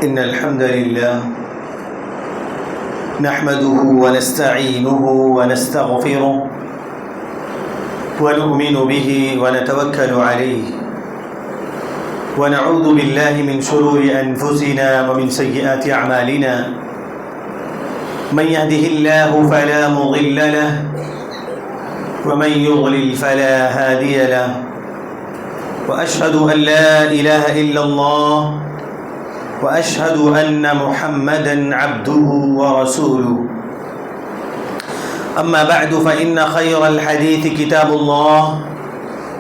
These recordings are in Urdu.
إن الحمد لله نحمده ونستعينه ونستغفره ونؤمن به ونتوكل عليه ونعوذ بالله من شرور أنفسنا ومن سيئات أعمالنا من يهده الله فلا مضل له ومن يضلل فلا هادي له وأشهد أن لا إله إلا الله وأشهد أن محمدًا عبده ورسوله أما بعد فإن خير الحديث كتاب الله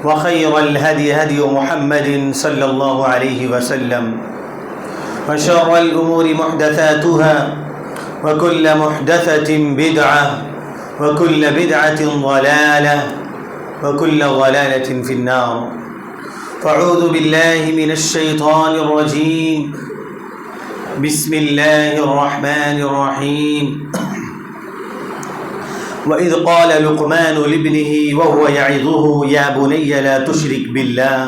وخير الهدي هدي محمد صلى الله عليه وسلم وشر الأمور محدثاتها وكل محدثة بدعة وكل بدعة ضلالة وكل ضلالة في النار فأعوذ بالله من الشيطان الرجيم بسم الله الرحمن الرحيم وإذ قال لقمان لابنه وهو يعظه يا بني لا تشرك بالله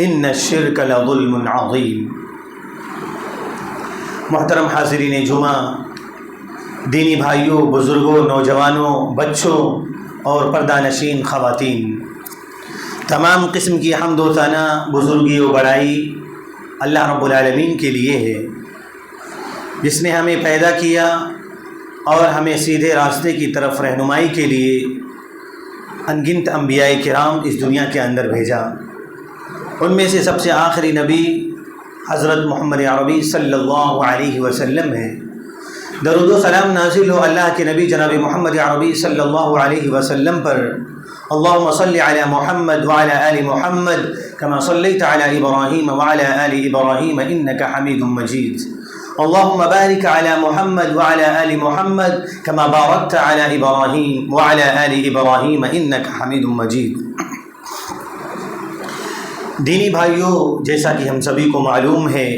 إن الشرك لظلم عظيم. محترم حاضرین جمعہ، دینی بھائیوں، بزرگوں، نوجوانوں، بچوں اور پردہ نشین خواتین، تمام قسم کی حمد و ثنا، بزرگی و بڑائی اللہ رب العالمین کے لیے ہے، جس نے ہمیں پیدا کیا اور ہمیں سیدھے راستے کی طرف رہنمائی کے لیے انگنت انبیاء کرام اس دنیا کے اندر بھیجا. ان میں سے سب سے آخری نبی حضرت محمد عربی صلی اللہ علیہ وسلم ہیں. درود و سلام نازل ہو اللہ کے نبی جناب محمد عربی صلی اللہ علیہ وسلم پر. اللهم صل على محمد وعلى آل محمد كما صليت على إبراهيم وعلى آل إبراهيم إنك حميد مجيد. اللهم بارك على محمد وعلى آل محمد كما باركت على إبراهيم وعلى آل إبراهيم إنك حميد مجيد. دینی بھائیوں، جیسا کہ ہم سبھی کو معلوم ہے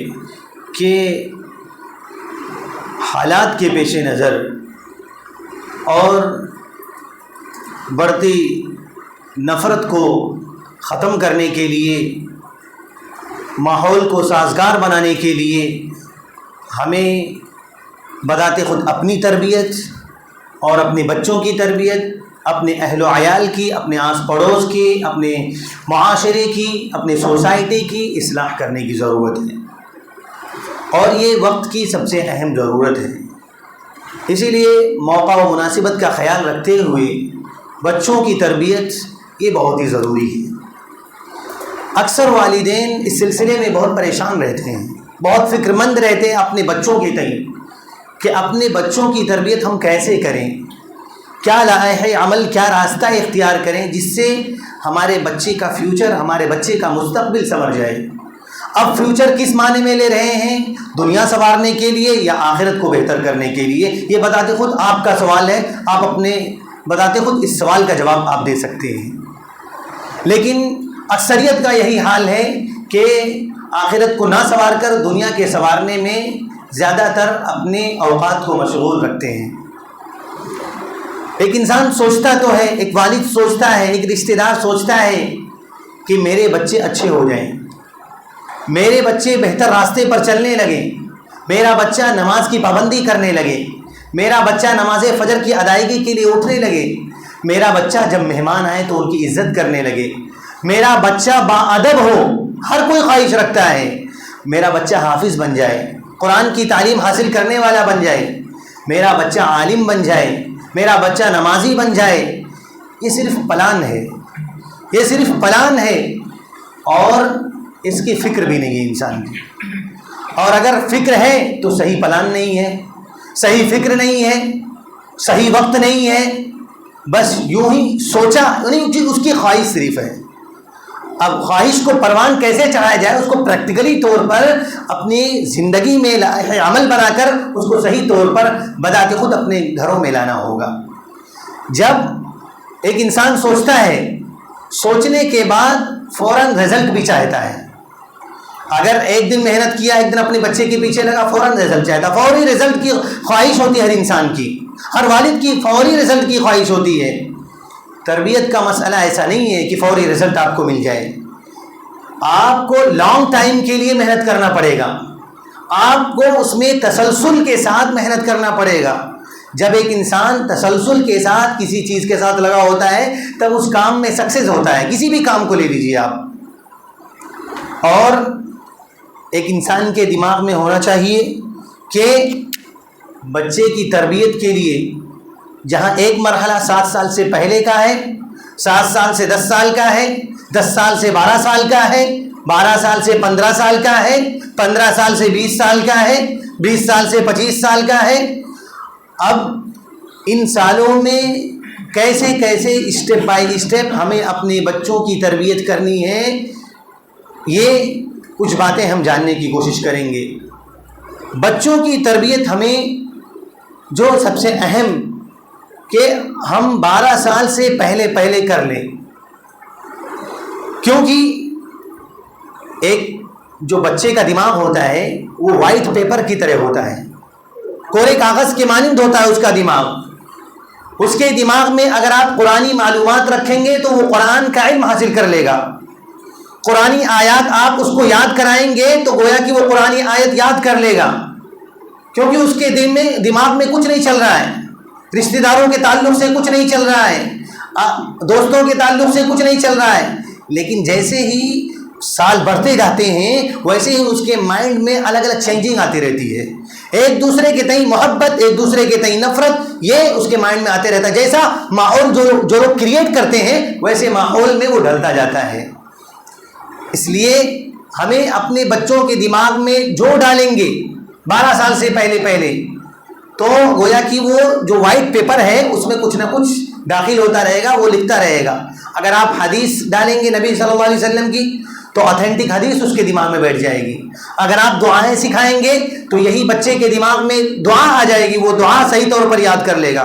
کہ حالات کے پیش نظر اور بڑھتی نفرت کو ختم کرنے کے لیے، ماحول کو سازگار بنانے کے لیے ہمیں بذات خود اپنی تربیت اور اپنے بچوں کی تربیت، اپنے اہل و عیال کی، اپنے آس پڑوس کی، اپنے معاشرے کی، اپنے سوسائٹی کی اصلاح کرنے کی ضرورت ہے، اور یہ وقت کی سب سے اہم ضرورت ہے. اسی لیے موقع و مناسبت کا خیال رکھتے ہوئے بچوں کی تربیت یہ بہت ہی ضروری ہے. اکثر والدین اس سلسلے میں بہت پریشان رہتے ہیں، بہت فکر مند رہتے ہیں اپنے بچوں کے تئیں کہ اپنے بچوں کی تربیت ہم کیسے کریں، کیا لائحہ عمل، کیا راستہ اختیار کریں جس سے ہمارے بچے کا فیوچر، ہمارے بچے کا مستقبل سنور جائے. اب فیوچر کس معنی میں لے رہے ہیں؟ دنیا سنوارنے کے لیے یا آخرت کو بہتر کرنے کے لیے؟ یہ بتاتے خود آپ کا سوال ہے، آپ اپنے بتاتے خود اس سوال کا جواب آپ دے سکتے ہیں. لیکن اکثریت کا یہی حال ہے کہ آخرت کو نہ سنوار کر دنیا کے سنوارنے میں زیادہ تر اپنے اوقات کو مشغول رکھتے ہیں. ایک انسان سوچتا تو ہے، ایک والد سوچتا ہے، ایک رشتہ دار سوچتا ہے کہ میرے بچے اچھے ہو جائیں، میرے بچے بہتر راستے پر چلنے لگیں، میرا بچہ نماز کی پابندی کرنے لگے، میرا بچہ نماز فجر کی ادائیگی کے لیے اٹھنے لگے، میرا بچہ جب مہمان آئے تو ان کی عزت کرنے لگے، میرا بچہ باادب ہو. ہر کوئی خواہش رکھتا ہے میرا بچہ حافظ بن جائے، قرآن کی تعلیم حاصل کرنے والا بن جائے، میرا بچہ عالم بن جائے، میرا بچہ نمازی بن جائے. یہ صرف پلان ہے، یہ صرف پلان ہے، اور اس کی فکر بھی نہیں ہے انسان کی. اور اگر فکر ہے تو صحیح پلان نہیں ہے، صحیح فکر نہیں ہے، صحیح وقت نہیں ہے، بس یوں ہی سوچا نہیں، اس کی خواہش صرف ہے. اب خواہش کو پروان کیسے چڑھایا جائے، اس کو پریکٹیکلی طور پر اپنی زندگی میں عمل بنا کر اس کو صحیح طور پر بذات خود اپنے گھروں میں لانا ہوگا. جب ایک انسان سوچتا ہے، سوچنے کے بعد فوراً رزلٹ بھی چاہتا ہے. اگر ایک دن محنت کیا، ایک دن اپنے بچے کے پیچھے لگا، فوراً رزلٹ چاہتا، فوری رزلٹ کی خواہش ہوتی ہے ہر انسان کی، ہر والد کی فوری رزلٹ کی خواہش ہوتی ہے. تربیت کا مسئلہ ایسا نہیں ہے کہ فوری رزلٹ آپ کو مل جائے. آپ کو لانگ ٹائم کے لیے محنت کرنا پڑے گا. آپ کو اس میں تسلسل کے ساتھ محنت کرنا پڑے گا. جب ایک انسان تسلسل کے ساتھ کسی چیز کے ساتھ لگا ہوتا ہے تب اس کام میں سکسیز ہوتا ہے. کسی بھی کام کو لے لیجیے آپ. اور ایک انسان کے دماغ میں ہونا چاہیے کہ بچے کی تربیت کے لیے جہاں ایک مرحلہ 7 سال سے پہلے کا ہے، 7 سال سے 10 سال کا ہے، 10 سال سے 12 سال کا ہے، 12 سال سے 15 سال کا ہے، 15 سال سے 20 سال کا ہے، 20 سال سے 25 سال کا ہے. اب ان سالوں میں کیسے کیسے اسٹیپ بائی اسٹیپ ہمیں اپنے بچوں کی تربیت کرنی ہے، یہ کچھ باتیں ہم جاننے کی کوشش کریں گے. بچوں کی تربیت ہمیں جو سب سے اہم کہ ہم 12 سال سے پہلے کر لیں، کیونکہ ایک جو بچے کا دماغ ہوتا ہے وہ وائٹ پیپر کی طرح ہوتا ہے، کورے کاغذ کے مانند ہوتا ہے اس کا دماغ. اس کے دماغ میں اگر آپ قرآنی معلومات رکھیں گے تو وہ قرآن کا علم حاصل کر لے گا. قرآنی آیات آپ اس کو یاد کرائیں گے تو گویا کہ وہ قرآنی آیت یاد کر لے گا، کیونکہ اس کے دماغ میں کچھ نہیں چل رہا ہے، رشتہ داروں کے تعلق سے کچھ نہیں چل رہا ہے، دوستوں کے تعلق سے کچھ نہیں چل رہا ہے. لیکن جیسے ہی سال بڑھتے جاتے ہیں ویسے ہی اس کے مائنڈ میں الگ الگ چینجنگ آتی رہتی ہے. ایک دوسرے کے تئیں محبت، ایک دوسرے کے تئیں نفرت، یہ اس کے مائنڈ میں آتے رہتا ہے. جیسا ماحول جو لوگ کریٹ کرتے ہیں ویسے ماحول میں وہ ڈھلتا جاتا ہے. اس لیے ہمیں اپنے بچوں کے دماغ میں جو ڈالیں گے 12 سال سے پہلے تو گویا کہ وہ جو وائٹ پیپر ہے اس میں کچھ نہ کچھ داخل ہوتا رہے گا، وہ لکھتا رہے گا. اگر آپ حدیث ڈالیں گے نبی صلی اللہ علیہ وسلم کی تو آتھینٹک حدیث اس کے دماغ میں بیٹھ جائے گی. اگر آپ دعائیں سکھائیں گے تو یہی بچے کے دماغ میں دعا آ جائے گی، وہ دعا صحیح طور پر یاد کر لے گا.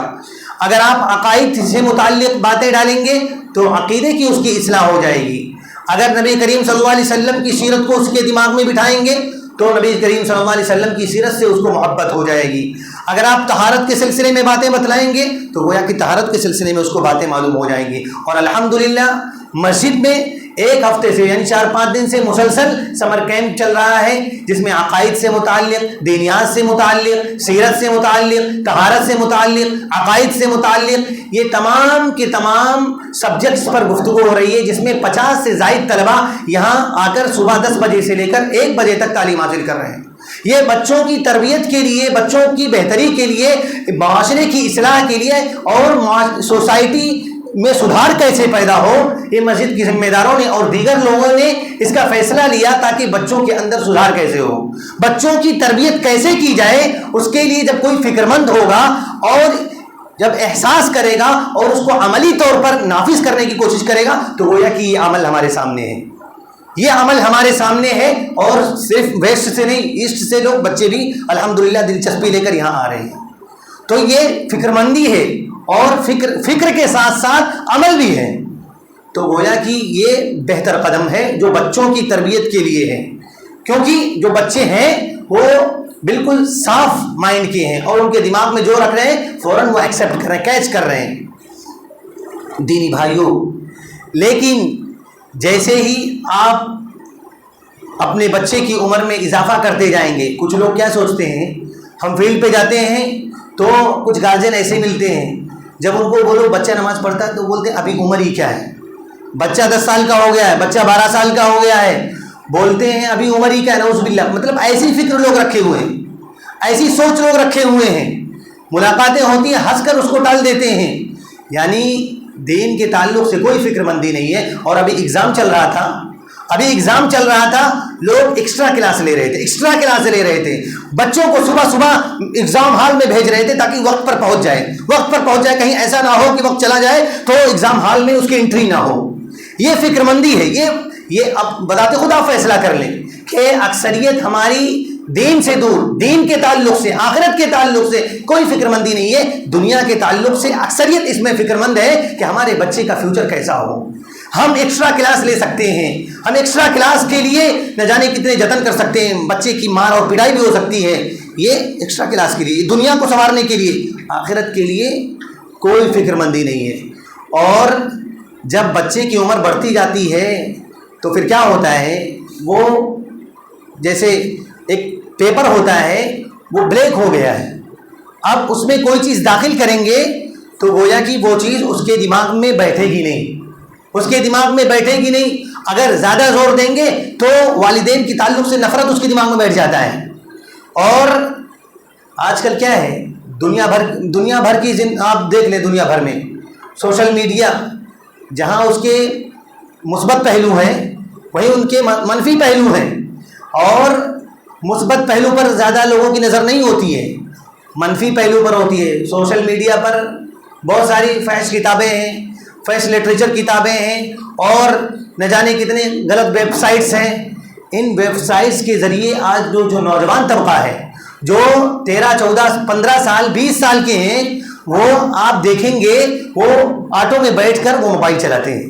اگر آپ عقائد سے متعلق باتیں ڈالیں گے تو عقیدے کی اس کی اصلاح ہو جائے گی. اگر نبی کریم صلی اللہ علیہ وسلم کی سیرت کو اس کے دماغ میں بٹھائیں گے تو نبی کریم صلی اللہ علیہ وسلم کی سیرت سے اس کو محبت ہو جائے گی. اگر آپ طہارت کے سلسلے میں باتیں بتلائیں گے تو گویا کہ طہارت کے سلسلے میں اس کو باتیں معلوم ہو جائیں گی. اور الحمدللہ مسجد میں ایک ہفتے سے یعنی 4-5 دن سے مسلسل سمر کیمپ چل رہا ہے، جس میں عقائد سے متعلق، دینیات سے متعلق، سیرت سے متعلق، طہارت سے متعلق، عقائد سے متعلق یہ تمام کے تمام سبجیکٹس پر گفتگو ہو رہی ہے، جس میں 50 سے زائد طلبہ یہاں آ کر صبح 10 بجے سے لے کر 1 بجے تک تعلیم حاصل کر رہے ہیں. یہ بچوں کی تربیت کے لیے، بچوں کی بہتری کے لیے، معاشرے کی اصلاح کے لیے اور سوسائٹی میں سدھار کیسے پیدا ہو، یہ مسجد کی ذمہ داروں نے اور دیگر لوگوں نے اس کا فیصلہ لیا تاکہ بچوں کے اندر سدھار کیسے ہو، بچوں کی تربیت کیسے کی جائے. اس کے لیے جب کوئی فکر مند ہوگا اور جب احساس کرے گا اور اس کو عملی طور پر نافذ کرنے کی کوشش کرے گا تو گویا کہ یہ عمل ہمارے سامنے ہے، یہ عمل ہمارے سامنے ہے. اور صرف ویسٹ سے نہیں، ایسٹ سے لوگ بچے بھی الحمدللہ دلچسپی لے کر یہاں آ رہے ہیں. تو یہ فکر مندی ہے اور فکر کے ساتھ ساتھ عمل بھی ہے. تو گویا کہ یہ بہتر قدم ہے جو بچوں کی تربیت کے لیے ہے، کیونکہ جو بچے ہیں وہ بالکل صاف مائنڈ کے ہیں اور ان کے دماغ میں جو رکھ رہے ہیں فوراً وہ ایکسیپٹ کر رہے ہیں، کیچ کر رہے ہیں. دینی بھائیوں، لیکن جیسے ہی آپ اپنے بچے کی عمر میں اضافہ کرتے جائیں گے، کچھ لوگ کیا سوچتے ہیں، ہم فیلڈ پہ جاتے ہیں تو کچھ گارجین ایسے ملتے ہیں، جب ان کو بولو بچہ نماز پڑھتا ہے تو بولتے ہیں ابھی عمر ہی کیا ہے، بچہ 10 سال کا ہو گیا ہے، بچہ 12 سال کا ہو گیا ہے، بولتے ہیں ابھی عمر ہی کیا ہے. نعوذ باللہ. مطلب ایسی فکر لوگ رکھے ہوئے ہیں، ایسی سوچ لوگ رکھے ہوئے ہیں. ملاقاتیں ہوتی ہیں ہنس کر اس کو ٹال دیتے ہیں، یعنی دین کے تعلق سے کوئی فکر مندی نہیں ہے. اور ابھی ایگزام چل رہا تھا، لوگ ایکسٹرا کلاس لے رہے تھے، بچوں کو صبح صبح ایگزام ہال میں بھیج رہے تھے تاکہ وقت پر پہنچ جائے، کہیں ایسا نہ ہو کہ وقت چلا جائے تو ایگزام ہال میں اس کی انٹری نہ ہو. یہ فکر مندی ہے. یہ اب بذات خدا فیصلہ کر لیں کہ اکثریت ہماری دین سے دور، دین کے تعلق سے، آخرت کے تعلق سے کوئی فکر مندی نہیں ہے. دنیا کے تعلق سے اکثریت اس میں فکر مند ہے کہ ہمارے بچے کا فیوچر کیسا ہو. ہم ایکسٹرا کلاس لے سکتے ہیں، ہم ایکسٹرا کلاس کے لیے نہ جانے کتنے جتن کر سکتے ہیں، بچے کی مار اور پڑائی بھی ہو سکتی ہے. یہ ایکسٹرا کلاس کے لیے، دنیا کو سنوارنے کے لیے، آخرت کے لیے کوئی فکر مندی نہیں ہے. اور جب بچے کی عمر بڑھتی جاتی ہے تو پھر کیا ہوتا ہے، وہ جیسے ایک پیپر ہوتا ہے وہ بلیک ہو گیا ہے، اب اس میں کوئی چیز داخل کریں گے تو گویا کہ وہ چیز اس کے دماغ میں بیٹھے گی نہیں، اس کے دماغ میں بیٹھے گی نہیں. اگر زیادہ زور دیں گے تو والدین کی تعلق سے نفرت اس کے دماغ میں بیٹھ جاتا ہے. اور آج کل کیا ہے، دنیا بھر کی آپ دیکھ لیں، دنیا بھر میں سوشل میڈیا جہاں اس کے مثبت پہلو ہیں وہیں ان کے منفی پہلو ہیں، اور مثبت پہلو پر زیادہ لوگوں کی نظر نہیں ہوتی ہے، منفی پہلو پر ہوتی ہے. سوشل میڈیا پر بہت ساری فحش کتابیں ہیں، فحش لٹریچر کتابیں ہیں، اور نہ جانے کتنے غلط ویب سائٹس ہیں. ان ویب سائٹس کے ذریعے آج جو نوجوان طبقہ ہے، جو 13 14 15 سال 20 سال کے ہیں، وہ آپ دیکھیں گے وہ آٹو میں بیٹھ کر وہ موبائل چلاتے ہیں،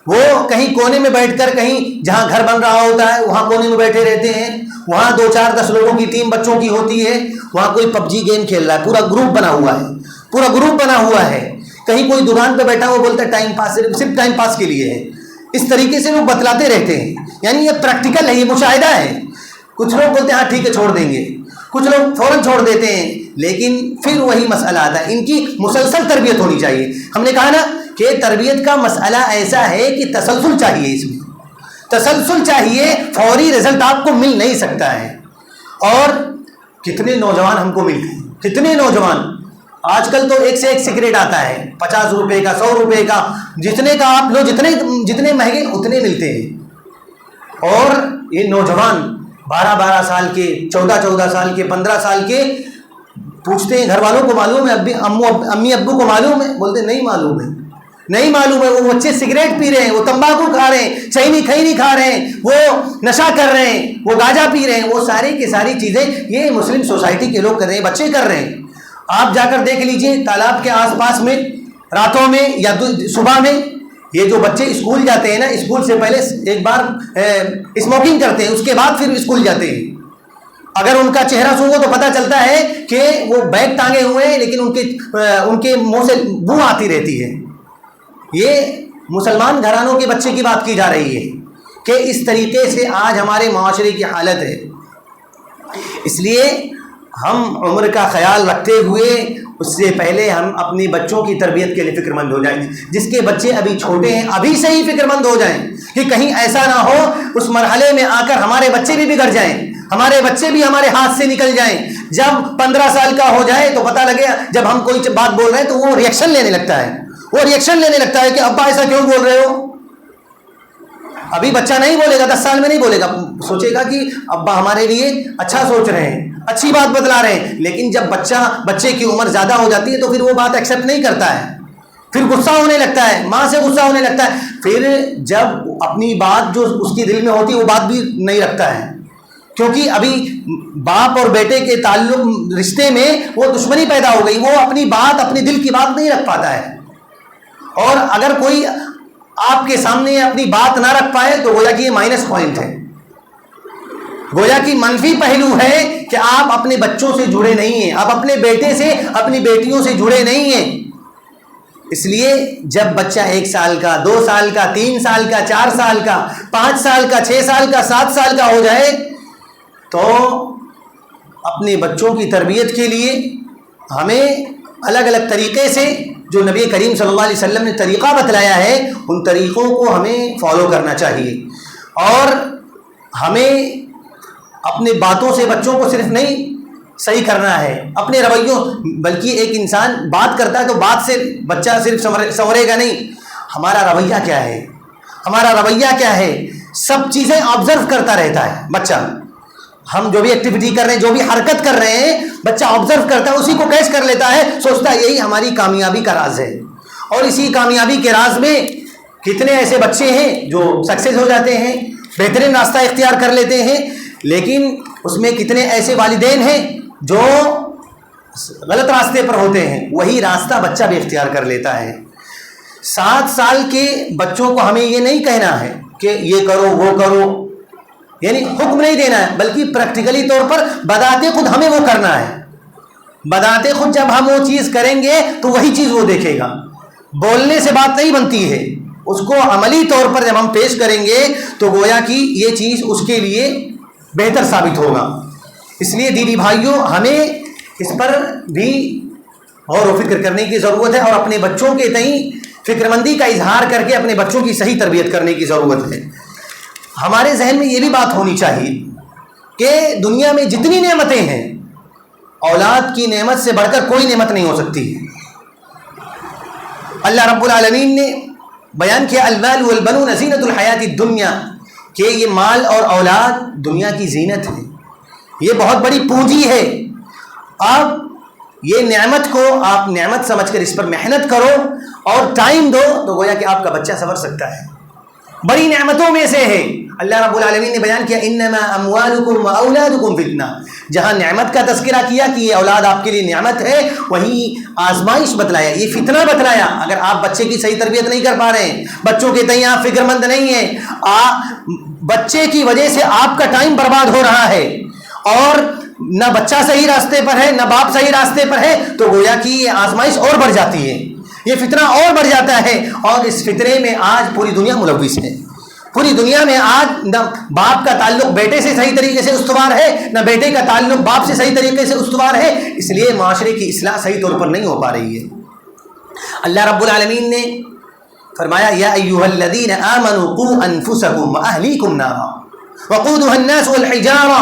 وہ کہیں کونے میں بیٹھ کر، کہیں جہاں گھر بن رہا ہوتا ہے وہاں کونے میں بیٹھے رہتے ہیں، وہاں 2 4 10 لوگوں کی ٹیم بچوں کی ہوتی ہے، وہاں کوئی پب جی گیم کھیل رہا ہے، پورا گروپ بنا ہوا ہے. کہیں کوئی دکان پہ بیٹھا وہ بولتا ہے ٹائم پاس، صرف ٹائم پاس کے لیے ہے. اس طریقے سے وہ بتلاتے رہتے ہیں. یعنی یہ پریکٹیکل ہے، یہ مشاہدہ ہے. کچھ لوگ بولتے ہیں ہاں ٹھیک ہے چھوڑ دیں گے، کچھ لوگ فوراً چھوڑ دیتے ہیں، لیکن پھر وہی مسئلہ آتا ہے. ان کی مسلسل تربیت ہونی چاہیے. ہم نے کہا نا کہ تربیت کا مسئلہ ایسا ہے کہ تسلسل چاہیے، اس میں تسلسل چاہیے، فوری رزلٹ آپ کو مل نہیں سکتا ہے. اور کتنے نوجوان ہم کو ملتے ہیں، کتنے نوجوان آج کل تو ایک سے ایک سگریٹ آتا ہے، 50 روپے کا، 100 روپے کا، جتنے کا آپ لو، جتنے مہنگے اتنے ملتے ہیں. اور یہ نوجوان 12 سال کے، 14 سال کے، 15 سال کے پوچھتے ہیں گھر والوں کو معلوم ہے، امی ابو کو معلوم ہے؟ بولتے نہیں معلوم ہے، نہیں معلوم ہے. وہ بچے سگریٹ پی رہے ہیں، وہ تمباکو کھا رہے ہیں، چینی کھینی کھا رہے ہیں، وہ نشہ کر رہے ہیں، وہ گاجا پی رہے ہیں، وہ ساری کی ساری چیزیں یہ مسلم سوسائٹی کے لوگ کر رہے ہیں، بچے کر رہے ہیں. آپ جا کر دیکھ لیجئے تالاب کے آس پاس میں، راتوں میں یا صبح میں، یہ جو بچے اسکول جاتے ہیں نا، اسکول سے پہلے ایک بار اسموکنگ کرتے ہیں، اس کے بعد پھر اسکول جاتے ہیں. اگر ان کا چہرہ سونگو تو پتہ چلتا ہے کہ وہ بیگ ٹانگے ہوئے ہیں، لیکن ان کے منہ سے بو آتی رہتی ہے. یہ مسلمان گھرانوں کے بچے کی بات کی جا رہی ہے کہ اس طریقے سے آج ہمارے معاشرے کی حالت ہے. اس لیے ہم عمر کا خیال رکھتے ہوئے اس سے پہلے ہم اپنی بچوں کی تربیت کے لیے فکر مند ہو جائیں. جس کے بچے ابھی چھوٹے ہیں ابھی سے ہی فکر مند ہو جائیں کہ کہیں ایسا نہ ہو اس مرحلے میں آ کر ہمارے بچے بھی بگڑ جائیں، ہمارے بچے بھی ہمارے ہاتھ سے نکل جائیں. جب 15 سال کا ہو جائے تو پتہ لگے جب ہم کوئی بات بول رہے ہیں تو وہ ریئیکشن لینے لگتا ہے کہ ابا ایسا کیوں بول رہے ہو. ابھی بچہ نہیں بولے گا، 10 سال میں نہیں بولے گا، سوچے گا کہ ابا ہمارے لیے اچھا سوچ رہے ہیں، اچھی بات بتلا رہے ہیں. لیکن جب بچے کی عمر زیادہ ہو جاتی ہے تو پھر وہ بات ایکسیپٹ نہیں کرتا ہے، پھر غصہ ہونے لگتا ہے، ماں سے غصہ ہونے لگتا ہے. پھر جب اپنی بات جو اس کی دل میں ہوتی ہے وہ بات بھی نہیں رکھتا ہے، کیونکہ ابھی باپ اور بیٹے کے تعلق رشتے میں وہ دشمنی پیدا ہو گئی، وہ اپنی بات، اپنی دل کی بات نہیں رکھ پاتا ہے. اور اگر کوئی آپ کے سامنے اپنی بات نہ رکھ پائے تو گویا کہ یہ مائنس پوائنٹ ہے، گویا کہ منفی پہلو ہے کہ آپ اپنے بچوں سے جڑے نہیں ہیں، آپ اپنے بیٹے سے، اپنی بیٹیوں سے جڑے نہیں ہیں. اس لیے جب بچہ 1 سال کا، 2 سال کا، 3 سال کا، 4 سال کا، 5 سال کا، 6 سال کا، 7 سال کا ہو جائے تو اپنے بچوں کی تربیت کے لیے ہمیں الگ الگ طریقے سے جو نبی کریم صلی اللہ علیہ وسلم نے طریقہ بتلایا ہے ان طریقوں کو ہمیں فالو کرنا چاہیے. اور ہمیں اپنے باتوں سے بچوں کو صرف نہیں صحیح کرنا ہے، اپنے رویوں، بلکہ ایک انسان بات کرتا ہے تو بات سے بچہ صرف سنورے گا نہیں. ہمارا رویہ کیا ہے، ہمارا رویہ کیا ہے، سب چیزیں آبزرو کرتا رہتا ہے بچہ. ہم جو بھی ایکٹیویٹی کر رہے ہیں، جو بھی حرکت کر رہے ہیں، بچہ آبزرو کرتا ہے، اسی کو کیچ کر لیتا ہے، سوچتا ہے یہی ہماری کامیابی کا راز ہے. اور اسی کامیابی کے راز میں کتنے ایسے بچے ہیں جو سکسیز ہو جاتے ہیں، بہترین راستہ اختیار کر لیتے ہیں، لیکن اس میں کتنے ایسے والدین ہیں جو غلط راستے پر ہوتے ہیں، وہی راستہ بچہ بھی اختیار کر لیتا ہے. 7 سال کے بچوں کو ہمیں یہ نہیں کہنا ہے کہ یہ کرو وہ کرو، یعنی حکم نہیں دینا ہے، بلکہ پریکٹیکلی طور پر بذات خود ہمیں وہ کرنا ہے. بذات خود جب ہم وہ چیز کریں گے تو وہی چیز وہ دیکھے گا. بولنے سے بات نہیں بنتی ہے، اس کو عملی طور پر جب ہم پیش کریں گے تو گویا کہ یہ چیز اس کے لیے بہتر ثابت ہوگا. اس لیے دینی بھائیوں ہمیں اس پر بھی غور و فکر کرنے کی ضرورت ہے، اور اپنے بچوں کے تئیں فکر مندی کا اظہار کر کے اپنے بچوں کی صحیح تربیت کرنے کی ضرورت ہے۔ ہمارے ذہن میں یہ بھی بات ہونی چاہیے کہ دنیا میں جتنی نعمتیں ہیں، اولاد کی نعمت سے بڑھ کر کوئی نعمت نہیں ہو سکتی۔ اللہ رب العالمین نے بیان کیا المال والبنون زینت الحیات الدنیا، کہ یہ مال اور اولاد دنیا کی زینت ہے، یہ بہت بڑی پونجی ہے۔ اب یہ نعمت کو آپ نعمت سمجھ کر اس پر محنت کرو اور ٹائم دو تو گویا کہ آپ کا بچہ سنور سکتا ہے۔ بڑی نعمتوں میں سے ہے، اللہ رب العالمین نے بیان کیا انما اموالکم واولادکم فتنہ، جہاں نعمت کا تذکرہ کیا کہ یہ اولاد آپ کے لیے نعمت ہے، وہیں آزمائش بتلایا، یہ فتنہ بتلایا۔ اگر آپ بچے کی صحیح تربیت نہیں کر پا رہے ہیں، بچوں کے تئیں آپ فکر مند نہیں ہیں، بچے کی وجہ سے آپ کا ٹائم برباد ہو رہا ہے، اور نہ بچہ صحیح راستے پر ہے نہ باپ صحیح راستے پر ہے، تو گویا کہ یہ آزمائش اور بڑھ جاتی ہے، یہ فتنہ اور بڑھ جاتا ہے۔ اور اس فتنے میں آج پوری دنیا ملوث ہے۔ پوری دنیا میں آج نہ باپ کا تعلق بیٹے سے صحیح طریقے سے استوار ہے، نہ بیٹے کا تعلق باپ سے صحیح طریقے سے استوار ہے، اس لیے معاشرے کی اصلاح صحیح طور پر نہیں ہو پا رہی ہے۔ اللہ رب العالمین نے فرمایا یا ایھا الذین آمنوا قوا انفسکم واہلیکم نارا وقودها الناس والحجارہ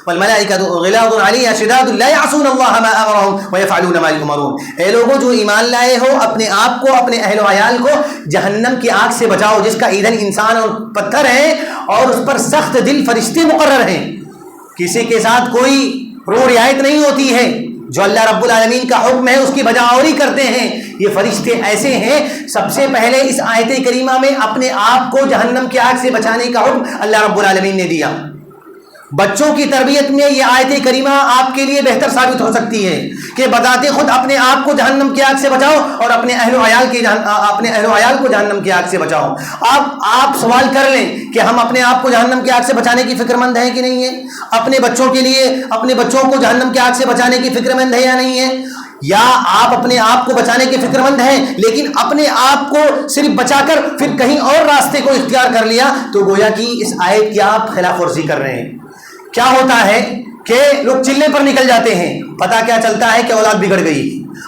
والملائکۃ غلاظ علیہا شداد لا یعصون اللہ ما امرهم ویفعلون ما یؤمرون۔ اے لوگوں جو ایمان لائے ہو، اپنے آپ کو اپنے اہل و عیال کو جہنم کی آگ سے بچاؤ، جس کا ایندھن انسان اور پتھر ہے، اور اس پر سخت دل فرشتے مقرر ہیں، کسی کے ساتھ کوئی رو رعایت نہیں ہوتی ہے، جو اللہ رب العالمین کا حکم ہے اس کی بجاوری کرتے ہیں۔ یہ فرشتے ایسے ہیں، سب سے پہلے اس آیت کریمہ میں اپنے آپ کو جہنم کی آگ سے بچانے کا حکم اللہ رب العالمین نے دیا۔ بچوں کی تربیت میں یہ آیت کریمہ آپ کے لیے بہتر ثابت ہو سکتی ہے کہ بذات خود اپنے آپ کو جہنم کی آگ سے بچاؤ اور اپنے اہل و عیال کو جہنم کی آگ سے بچاؤ۔ اب آپ سوال کر لیں کہ ہم اپنے آپ کو جہنم کی آگ سے بچانے کی فکر مند ہیں کہ نہیں ہے؟ اپنے بچوں کے لیے اپنے بچوں کو جہنم کی آگ سے بچانے کی فکر مند ہے یا نہیں ہے؟ یا آپ اپنے آپ کو بچانے کے فکر مند ہیں لیکن اپنے آپ کو صرف بچا کر پھر کہیں اور راستے کو اختیار کر لیا، تو گویا کہ اس آیت کی آپ خلاف ورزی کر رہے ہیں۔ کیا ہوتا ہے کہ لوگ چلنے پر نکل جاتے ہیں، پتہ کیا چلتا ہے کہ اولاد بگڑ گئی،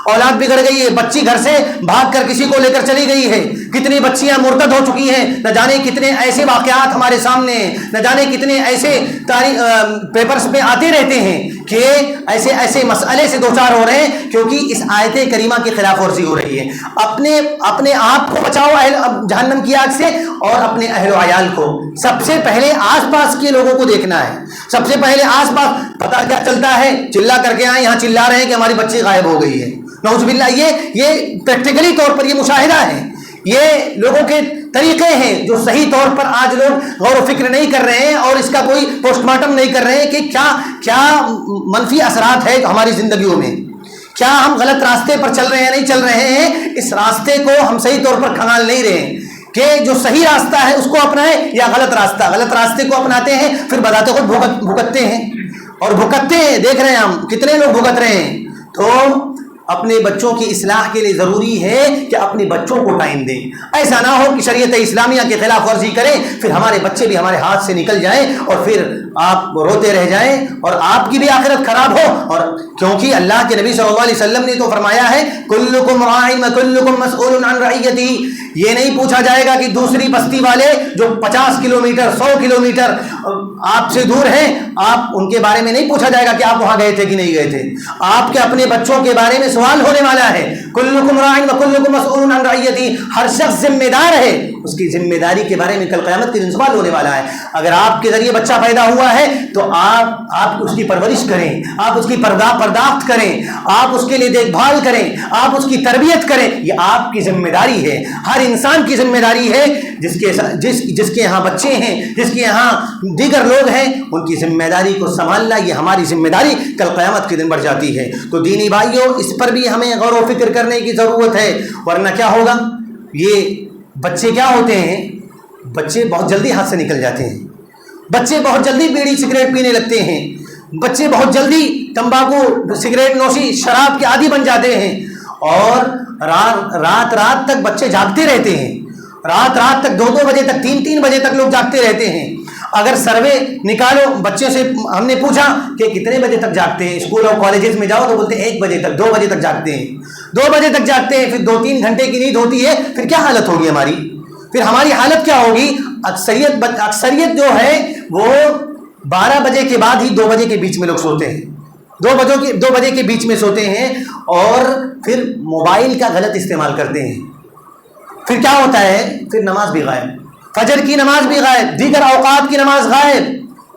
اولاد بگڑ گئی ہے، بچی گھر سے بھاگ کر کسی کو لے کر چلی گئی ہے، کتنی بچیاں مرتد ہو چکی ہیں، نہ جانے کتنے ایسے واقعات ہمارے سامنے ہیں، نہ جانے کتنے ایسے پیپرز پہ آتے رہتے ہیں کہ ایسے مسئلے سے دوچار ہو رہے ہیں کیونکہ اس آیت کریمہ کی خلاف ورزی ہو رہی ہے۔ اپنے آپ کو بچاؤ جہنم کی آگ سے، اور اپنے اہل و عیال کو، سب سے پہلے آس پاس کے لوگوں کو دیکھنا ہے، سب سے پہلے آس پاس پتہ کیا چلتا ہے، چلا کر کے آئے یہاں چلا رہے ہیں کہ ہماری بچی غائب ہو گئی ہے، نعوذ باللہ۔ یہ پریکٹیکلی طور پر یہ مشاہدہ ہے، یہ لوگوں کے طریقے ہیں جو صحیح طور پر آج لوگ غور و فکر نہیں کر رہے ہیں اور اس کا کوئی پوسٹ مارٹم نہیں کر رہے ہیں کہ کیا منفی اثرات ہیں ہماری زندگیوں میں، کیا ہم غلط راستے پر چل رہے ہیں نہیں چل رہے ہیں۔ اس راستے کو ہم صحیح طور پر کھنگال نہیں رہے ہیں کہ جو صحیح راستہ ہے اس کو اپنائیں یا غلط راستے کو اپناتے ہیں، پھر بذات خود بھگتتے ہیں اور بھگتتے ہیں، دیکھ رہے ہیں ہم کتنے لوگ بھگت رہے ہیں۔ تو اپنے بچوں کی اصلاح کے لیے ضروری ہے کہ اپنے بچوں کو ٹائم دیں، ایسا نہ ہو کہ شریعت اسلامیہ کی خلاف ورزی کریں، پھر ہمارے بچے بھی ہمارے ہاتھ سے نکل جائیں اور پھر آپ روتے رہ جائیں اور آپ کی بھی آخرت خراب ہو۔ اور کیونکہ اللہ کے نبی صلی اللہ علیہ وسلم نے تو فرمایا ہے کلکم راع وکلکم مسئول عن رعیتہ، یہ نہیں پوچھا جائے گا کہ دوسری بستی والے جو 50 کلومیٹر 100 کلومیٹر آپ سے دور ہیں، آپ ان کے بارے میں نہیں پوچھا جائے گا کہ آپ وہاں گئے تھے کہ نہیں گئے تھے، آپ کے اپنے بچوں کے بارے میں سوال ہونے والا ہے۔ کلکم راع وکلکم مسئول عن رعیتہ، ہر شخص ذمہ دار ہے، اس کی ذمہ داری کے بارے میں کل قیامت کے دن سوال ہونے والا ہے۔ اگر آپ کے ذریعے بچہ پیدا ہوا ہے تو آپ اس کی پرورش کریں، آپ اس کی پرداخت کریں، آپ اس کے لیے دیکھ بھال کریں، آپ اس کی تربیت کریں، یہ آپ کی ذمہ داری ہے، ہر انسان کی ذمہ داری ہے۔ جس کے یہاں بچے ہیں، جس کے یہاں دیگر لوگ ہیں، ان کی ذمہ داری کو سنبھالنا یہ ہماری ذمہ داری کل قیامت کے دن بڑھ جاتی ہے۔ تو دینی بھائیوں اس پر بھی ہمیں غور و فکر کرنے کی ضرورت ہے، ورنہ کیا ہوگا، یہ بچے کیا ہوتے ہیں، بچے بہت جلدی ہاتھ سے نکل جاتے ہیں، بچے بہت جلدی بیڑی سگریٹ پینے لگتے ہیں، بچے بہت جلدی تمباکو سگریٹ نوشی شراب کے عادی بن جاتے ہیں، اور رات تک بچے جاگتے رہتے ہیں، رات تک 2 بجے تک 3 بجے تک لوگ جاگتے رہتے ہیں۔ اگر سروے نکالو بچے سے، ہم نے پوچھا کہ کتنے بجے تک جاگتے ہیں، اسکول اور کالجز میں جاؤ تو بولتے ہیں 1 بجے تک، 2 بجے تک جاگتے ہیں، 2 بجے تک جاگتے ہیں، پھر 2-3 گھنٹے کی نیند ہوتی ہے، پھر کیا حالت ہوگی ہماری؟ پھر ہماری حالت کیا ہوگی؟ اکثریت جو ہے وہ 12 بجے کے بعد ہی 2 بجے کے بیچ میں لوگ سوتے ہیں، 2 بجے کے بیچ میں سوتے ہیں، اور پھر موبائل کا غلط استعمال کرتے ہیں۔ پھر کیا ہوتا ہے؟ پھر نماز بھی غائب، فجر کی نماز بھی غائب، دیگر اوقات کی نماز غائب،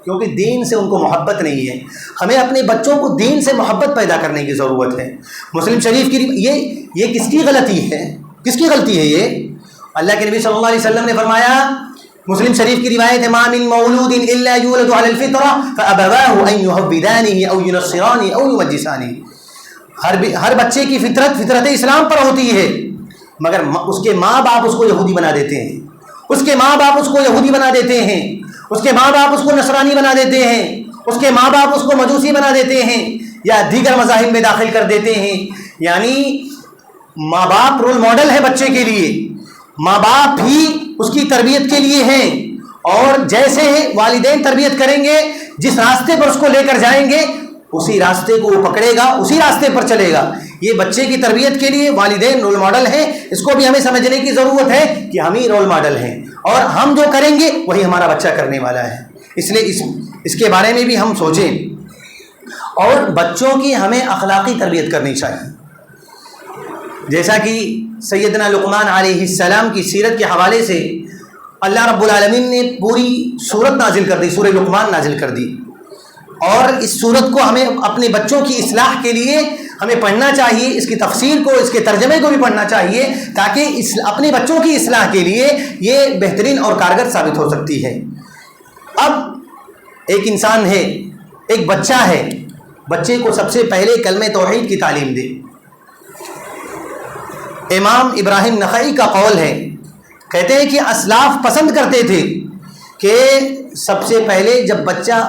کیونکہ دین سے ان کو محبت نہیں ہے۔ ہمیں اپنے بچوں کو دین سے محبت پیدا کرنے کی ضرورت ہے۔ مسلم شریف کی یہ کس کی غلطی ہے؟ کس کی غلطی ہے یہ؟ اللہ کے نبی صلی اللہ علیہ وسلم نے فرمایا، مسلم شریف کی روایت ہے، ما من مولود الا یولد علی الفطرہ فابواہ ان یحودانہ او ینصرانہ او یمجسانہ۔ ہر بچے کی فطرت اسلام پر ہوتی ہے، مگر اس کے ماں باپ اس کو یہودی بنا دیتے ہیں، اس کے ماں باپ اس کو یہودی بنا دیتے ہیں، اس کے ماں باپ اس کو نصرانی بنا دیتے ہیں، اس کے ماں باپ اس کو مجوسی بنا دیتے ہیں، یا دیگر مذاہب میں داخل کر دیتے ہیں۔ یعنی ماں باپ رول ماڈل ہے بچے کے لیے، ماں باپ ہی اس کی تربیت کے لیے ہیں، اور جیسے والدین تربیت کریں گے، جس راستے پر اس کو لے کر جائیں گے اسی راستے کو وہ پکڑے گا، اسی راستے پر چلے گا۔ یہ بچے کی تربیت کے لیے والدین رول ماڈل ہیں، اس کو بھی ہمیں سمجھنے کی ضرورت ہے کہ ہم ہی رول ماڈل ہیں، اور ہم جو کریں گے وہی ہمارا بچہ کرنے والا ہے۔ اس لیے اس کے بارے میں بھی ہم سوچیں، اور بچوں کی ہمیں اخلاقی تربیت کرنی چاہیے۔ جیسا کہ سیدنا لقمان علیہ السلام کی سیرت کے حوالے سے اللہ رب العالمین نے پوری سورت نازل کر دی، سورہ لقمان نازل کر دی، اور اس سورت کو ہمیں اپنے بچوں کی اصلاح کے لیے ہمیں پڑھنا چاہیے، اس کی تفسیر کو، اس کے ترجمے کو بھی پڑھنا چاہیے، تاکہ اپنے بچوں کی اصلاح کے لیے یہ بہترین اور کارگر ثابت ہو سکتی ہے۔ اب ایک انسان ہے، ایک بچہ ہے، بچے کو سب سے پہلے کلمہ توحید کی تعلیم دے۔ امام ابراہیم نخعی کا قول ہے، کہتے ہیں کہ اسلاف پسند کرتے تھے کہ سب سے پہلے جب بچہ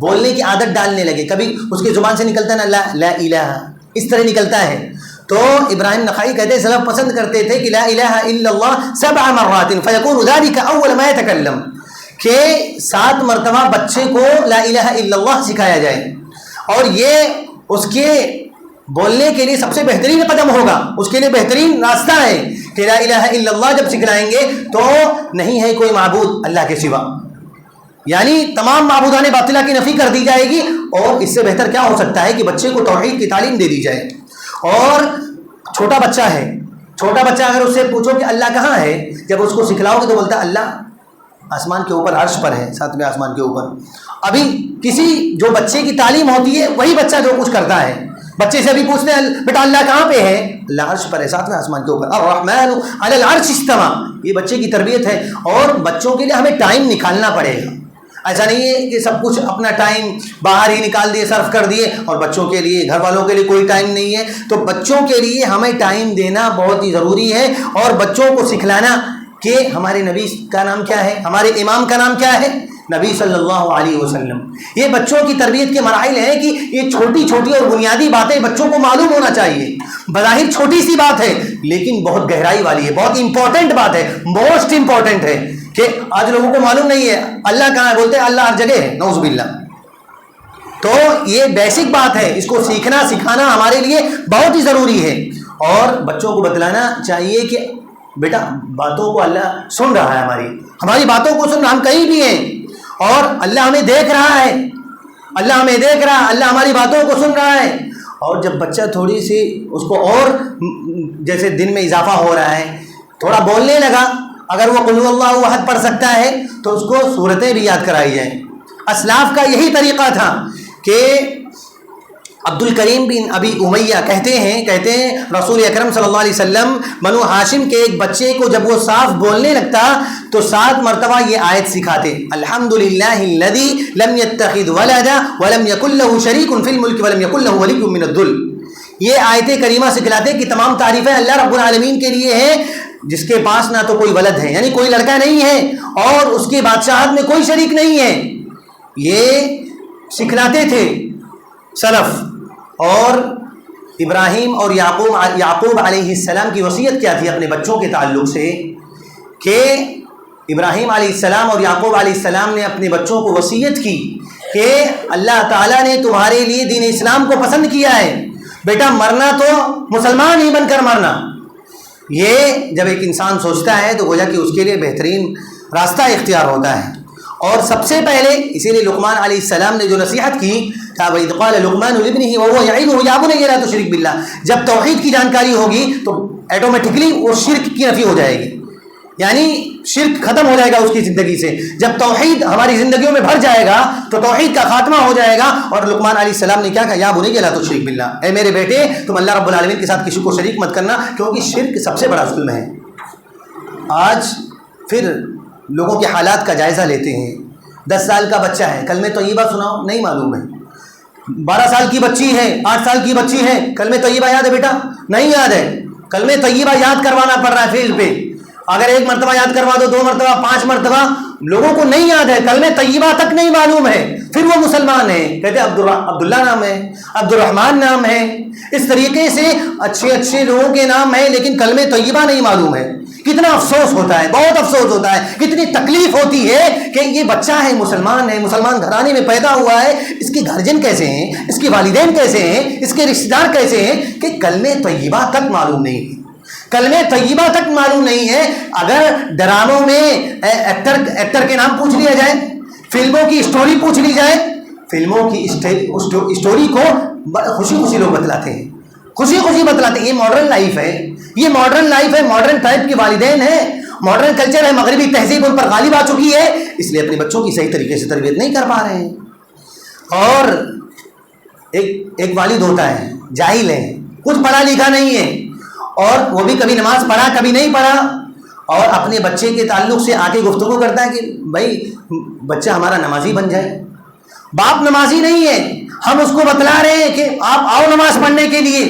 بولنے کی عادت ڈالنے لگے، کبھی اس کی زبان سے نکلتا ہے نا لا الہ، اس طرح نکلتا ہے، تو ابراہیم نخعی کہتے ہیں سلف پسند کرتے تھے کہ لا الہ الا اللہ 7 مرات فیکون ذلک اول ما یتکلم، کہ 7 مرتبہ بچے کو لا الہ الا اللہ سکھایا جائے، اور یہ اس کے بولنے کے لیے سب سے بہترین قدم ہوگا، اس کے لیے بہترین راستہ ہے کہ لا الہ الا اللہ جب سکھلائیں گے تو نہیں ہے کوئی معبود اللہ کے سوا، یعنی تمام معبودان باطلہ کی نفی کر دی جائے گی، اور اس سے بہتر کیا ہو سکتا ہے کہ بچے کو توحید کی تعلیم دے دی جائے۔ اور چھوٹا بچہ ہے، چھوٹا بچہ اگر اس سے پوچھو کہ اللہ کہاں ہے، جب اس کو سکھلاؤ گے تو بولتا ہے اللہ آسمان کے اوپر، عرش پر ہے، 7ویں آسمان کے اوپر۔ ابھی کسی جو بچے کی تعلیم ہوتی ہے وہی بچہ جو کچھ کرتا ہے، بچے سے ابھی پوچھتے ہیں بیٹا اللہ کہاں پہ ہے، اللہ عرش پر ہے، 7ویں آسمان کے اوپر، الرحمن علی العرش استوى۔ یہ بچے کی تربیت ہے، اور بچوں کے لیے ہمیں ٹائم نکالنا پڑے گا۔ ایسا نہیں ہے کہ سب کچھ اپنا ٹائم باہر ہی نکال دیے، صرف کر دیے، اور بچوں کے لیے، گھر والوں کے لیے کوئی ٹائم نہیں ہے۔ تو بچوں کے لیے ہمیں ٹائم دینا بہت ہی ضروری ہے، اور بچوں کو سکھلانا کہ ہمارے نبی کا نام کیا ہے، ہمارے امام کا نام کیا ہے، نبی صلی اللہ علیہ وسلم۔ یہ بچوں کی تربیت کے مراحل ہیں کہ یہ چھوٹی چھوٹی اور بنیادی باتیں بچوں کو معلوم ہونا چاہیے۔ بظاہر چھوٹی سی بات ہے لیکن بہت گہرائی والی ہے، بہت امپورٹنٹ بات ہے، موسٹ امپورٹنٹ ہے، کہ آج لوگوں کو معلوم نہیں ہے اللہ کہاں ہے، بولتے ہیں اللہ ہر جگہ ہے، نعوذ باللہ۔ تو یہ بیسک بات ہے، اس کو سیکھنا سکھانا ہمارے لیے بہت ہی ضروری ہے، اور بچوں کو بتلانا چاہیے کہ بیٹا باتوں کو اللہ سن رہا ہے، ہماری باتوں کو سن رہا، ہم کہیں بھی ہیں اور اللہ ہمیں دیکھ رہا ہے، اللہ ہمیں دیکھ رہا ہے، اللہ ہماری باتوں کو سن رہا ہے۔ اور جب بچہ تھوڑی سی اس کو اور جیسے دن میں اضافہ ہو رہا ہے، تھوڑا بولنے لگا، اگر وہ قل اللہ احد پڑھ سکتا ہے تو اس کو سورتیں بھی یاد کرائی جائیں۔ اسلاف کا یہی طریقہ تھا کہ عبد الکریم بن ابی امیہ کہتے ہیں رسول اکرم صلی اللہ علیہ وسلم بنو ہاشم کے ایک بچے کو جب وہ صاف بولنے لگتا تو 7 مرتبہ یہ آیت سکھاتے، الحمدللہ الذی لم یتخذ ولدا ولم یکن له شریک فی الملک ولم یکن له ولی من الذل۔ یہ آیت کریمہ سکھلاتے کہ تمام تعریفیں اللہ رب العالمین کے لیے ہیں، جس کے پاس نہ تو کوئی ولد ہے، یعنی کوئی لڑکا نہیں ہے، اور اس کی بادشاہت میں کوئی شریک نہیں ہے۔ یہ سکھلاتے تھے سلف۔ اور ابراہیم اور یعقوب علیہ السلام کی وصیت کیا تھی اپنے بچوں کے تعلق سے، کہ ابراہیم علیہ السلام اور یعقوب علیہ السلام نے اپنے بچوں کو وصیت کی کہ اللہ تعالیٰ نے تمہارے لیے دین اسلام کو پسند کیا ہے، بیٹا مرنا تو مسلمان ہی بن کر مرنا۔ یہ جب ایک انسان سوچتا ہے تو گویا کہ اس کے لیے بہترین راستہ اختیار ہوتا ہے۔ اور سب سے پہلے اسی لیے لقمان علیہ السلام نے جو نصیحت کی، وَإِذْ قَالَ لُقْمَانُ لِابْنِهِ وَهُوَ يَعِظُهُ يَا بُنَيَّ لَا تُشْرِكْ بِاللَّهِ، جب توحید کی جانکاری ہوگی تو ایٹومیٹکلی وہ شرک کی نفی ہو جائے گی، یعنی شرک ختم ہو جائے گا اس کی زندگی سے۔ جب توحید ہماری زندگیوں میں بھر جائے گا تو توحید کا خاتمہ ہو جائے گا۔ اور لقمان علیہ السلام نے کیا کہا، یا بنی لا تشرک باللہ، اے میرے بیٹے تم اللہ رب العالمین کے ساتھ کسی کو شریک مت کرنا، کیونکہ شرک سب سے بڑا ظلم ہے۔ آج پھر لوگوں کے حالات کا جائزہ لیتے ہیں۔ 10 سال کا بچہ ہے، کلمہ طیبہ سناؤ، نہیں معلوم ہے۔ 12 سال کی بچی ہے، 8 سال کی بچی ہے، کلمہ طیبہ یاد ہے بیٹا؟ نہیں یاد ہے۔ کلمہ طیبہ یاد کروانا پڑ رہا ہے فیلڈ پہ، اگر 1 مرتبہ یاد کروا دو، 2 مرتبہ، 5 مرتبہ، لوگوں کو نہیں یاد ہے، کلمہ طیبہ تک نہیں معلوم ہے، پھر وہ مسلمان ہے، کہتے ہیں عبداللہ نام ہے، عبد الرحمن نام ہے۔ اس طریقے سے اچھے لوگوں کے نام ہیں لیکن کلمہ طیبہ نہیں معلوم ہے۔ کتنا افسوس ہوتا ہے، بہت افسوس ہوتا ہے، کتنی تکلیف ہوتی ہے کہ یہ بچہ ہے، مسلمان گھرانے میں پیدا ہوا ہے، اس کے گارجین کیسے ہیں، اس کے والدین کیسے ہیں، اس کے رشتہ دار کیسے ہیں کہ کلمہ طیبہ تک معلوم نہیں ہے، کلمہ طیبہ تک معلوم نہیں ہے۔ اگر ڈراموں میں ایکٹر کے نام پوچھ لیا جائے، فلموں کی اسٹوری پوچھ لی جائے، فلموں کی اسٹوری کو خوشی خوشی لوگ بتلاتے ہیں، خوشی خوشی بتلاتے ہیں۔ یہ ماڈرن لائف ہے، یہ ماڈرن لائف ہے، ماڈرن ٹائپ کے والدین ہیں، ماڈرن کلچر ہے، مغربی تہذیب ان پر غالب آ چکی ہے، اس لیے اپنے بچوں کی صحیح طریقے سے تربیت نہیں کر پا رہے ہیں۔ اور ایک والد ہوتا ہے جاہل ہے، کچھ پڑھا لکھا نہیں ہے، اور وہ بھی کبھی نماز پڑھا کبھی نہیں پڑھا، اور اپنے بچے کے تعلق سے آ کے گفتگو کرتا ہے کہ بھائی بچہ ہمارا نمازی بن جائے۔ باپ نمازی نہیں ہے، ہم اس کو بتلا رہے ہیں کہ آپ آؤ نماز پڑھنے کے لیے،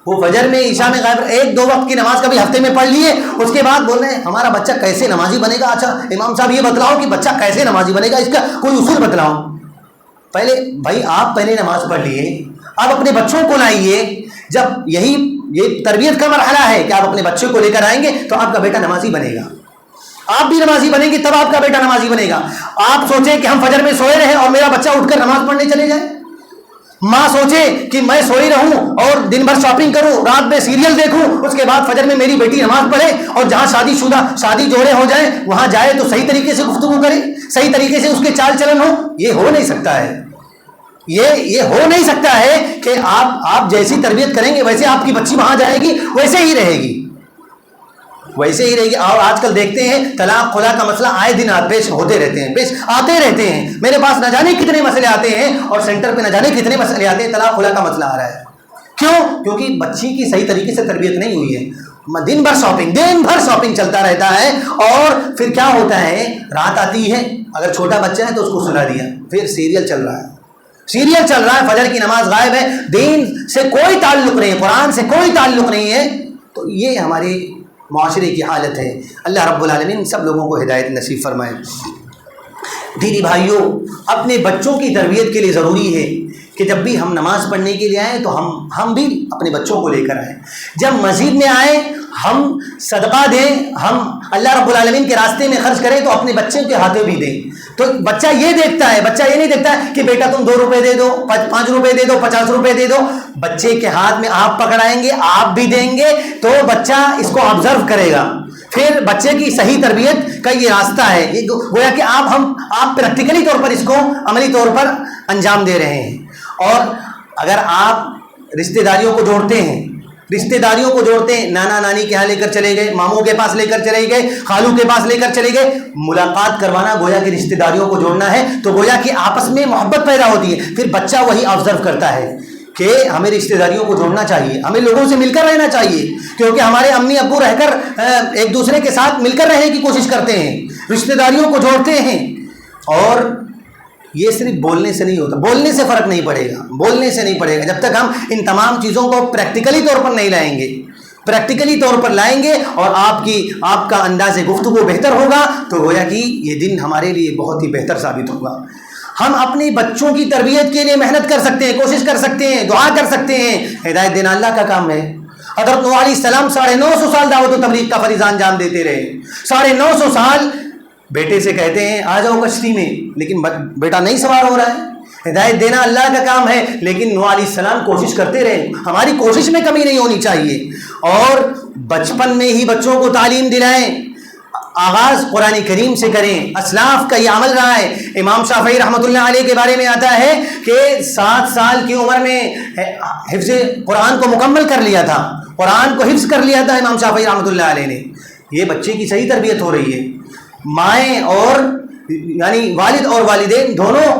وہ فجر میں عشاء میں غائب، 1-2 وقت کی نماز کبھی ہفتے میں پڑھ لیے، اس کے بعد بول رہے ہیں ہمارا بچہ کیسے نمازی بنے گا۔ اچھا امام صاحب یہ بتلاؤ کہ بچہ کیسے نمازی بنے گا، اس کا کوئی اصول بتلاؤ۔ پہلے بھائی آپ پہلے نماز پڑھ لیے، آپ اپنے بچوں کو لائیے، جب یہ تربیت کا مرحلہ ہے کہ آپ اپنے بچے کو لے کر آئیں گے تو آپ کا بیٹا نمازی بنے گا، آپ بھی نمازی بنیں گے تب آپ کا بیٹا نمازی بنے گا۔ آپ سوچیں کہ ہم فجر میں سوئے رہیں اور میرا بچہ اٹھ کر نماز پڑھنے چلے جائے، ماں سوچے کہ میں سوئی رہوں اور دن بھر شاپنگ کروں، رات میں سیریل دیکھوں، اس کے بعد فجر میں میری بیٹی نماز پڑھے، اور جہاں شادی جوڑے ہو جائیں وہاں جائے تو صحیح طریقے سے گفتگو کرے، صحیح طریقے سے اس کے چال چلن ہو۔ یہ ہو نہیں سکتا ہے، یہ ہو نہیں سکتا ہے کہ آپ جیسی تربیت کریں گے ویسے آپ کی بچی وہاں جائے گی، ویسے ہی رہے گی، ویسے ہی رہے گی۔ اور آج کل دیکھتے ہیں طلاق خلا کا مسئلہ آئے دن پیش ہوتے رہتے ہیں، پیش آتے رہتے ہیں، میرے پاس نہ جانے کتنے مسئلے آتے ہیں اور سینٹر پہ نہ جانے کتنے مسئلے آتے ہیں، طلاق خلا کا مسئلہ آ رہا ہے۔ کیوں؟ کیونکہ بچی کی صحیح طریقے سے تربیت نہیں ہوئی ہے، دن بھر شاپنگ چلتا رہتا ہے، اور پھر کیا ہوتا ہے، رات آتی ہے، اگر چھوٹا بچہ ہے تو اس کو سلا دیا، پھر سیریل چل رہا ہے، فجر کی نماز غائب ہے، دین سے کوئی تعلق نہیں، قرآن سے کوئی تعلق نہیں ہے۔ تو یہ ہمارے معاشرے کی حالت ہے۔ اللہ رب العالمین سب لوگوں کو ہدایت نصیب فرمائے۔ دینی بھائیوں، اپنے بچوں کی تربیت کے لیے ضروری ہے کہ جب بھی ہم نماز پڑھنے کے لیے آئیں تو ہم بھی اپنے بچوں کو لے کر آئیں، جب مسجد میں آئیں ہم صدقہ دیں، ہم اللہ رب العالمین کے راستے میں خرچ کریں تو اپنے بچے کے ہاتھوں بھی دیں۔ تو بچہ یہ دیکھتا ہے، بچہ یہ نہیں دیکھتا ہے کہ بیٹا تم 2 روپے دے دو، 5 روپے دے دو، 50 روپے دے دو۔ بچے کے ہاتھ میں آپ پکڑائیں گے، آپ بھی دیں گے تو بچہ اس کو آبزرو کرے گا، پھر بچے کی صحیح تربیت کا یہ راستہ ہے، یہ گویا کہ آپ پریکٹیکلی طور پر اس کو عملی طور پر انجام دے رہے ہیں۔ اور اگر آپ رشتہ داریوں کو جوڑتے ہیں، نانا نانی کے ہاں لے کر چلے گئے، ماموں کے پاس لے کر چلے گئے، خالو کے پاس لے کر چلے گئے، ملاقات کروانا گویا کہ رشتہ داریوں کو جوڑنا ہے، تو گویا کہ آپس میں محبت پیدا ہوتی ہے، پھر بچہ وہی آبزرو کرتا ہے کہ ہمیں رشتہ داریوں کو جوڑنا چاہیے، ہمیں لوگوں سے مل کر رہنا چاہیے، کیونکہ ہمارے امی ابو رہ کر ایک دوسرے کے ساتھ مل کر رہنے کی کوشش کرتے ہیں، رشتہ داریوں کو جوڑتے ہیں۔ اور یہ صرف بولنے سے نہیں ہوتا، بولنے سے فرق نہیں پڑے گا، جب تک ہم ان تمام چیزوں کو پریکٹیکلی طور پر نہیں لائیں گے، پریکٹیکلی طور پر لائیں گے اور آپ کا انداز گفتگو بہتر ہوگا تو گویا کہ یہ دن ہمارے لیے بہت ہی بہتر ثابت ہوگا۔ ہم اپنے بچوں کی تربیت کے لیے محنت کر سکتے ہیں، کوشش کر سکتے ہیں، دعا کر سکتے ہیں، ہدایت دینا اللہ کا کام ہے۔ حضرت نوح علیہ السلام 950 سال دعوت و تبلیغ کا فریضہ انجام دیتے رہے، 950 سال بیٹے سے کہتے ہیں آ جاؤ کشتی میں، لیکن بیٹا نہیں سوار ہو رہا ہے۔ ہدایت دینا اللہ کا کام ہے، لیکن نوح علیہ السلام کوشش کرتے رہے۔ ہماری کوشش میں کمی نہیں ہونی چاہیے، اور بچپن میں ہی بچوں کو تعلیم دلائیں، آغاز قرآن کریم سے کریں۔ اسلاف کا یہ عمل رہا ہے۔ امام شافعی رحمۃ اللہ علیہ کے بارے میں آتا ہے کہ 7 سال کی عمر میں حفظ قرآن کو مکمل کر لیا تھا، قرآن کو حفظ کر لیا تھا امام شافعی رحمۃ اللہ علیہ نے۔ یہ بچے کی صحیح تربیت ہو رہی ہے، مائیں اور یعنی والد اور والدین دونوں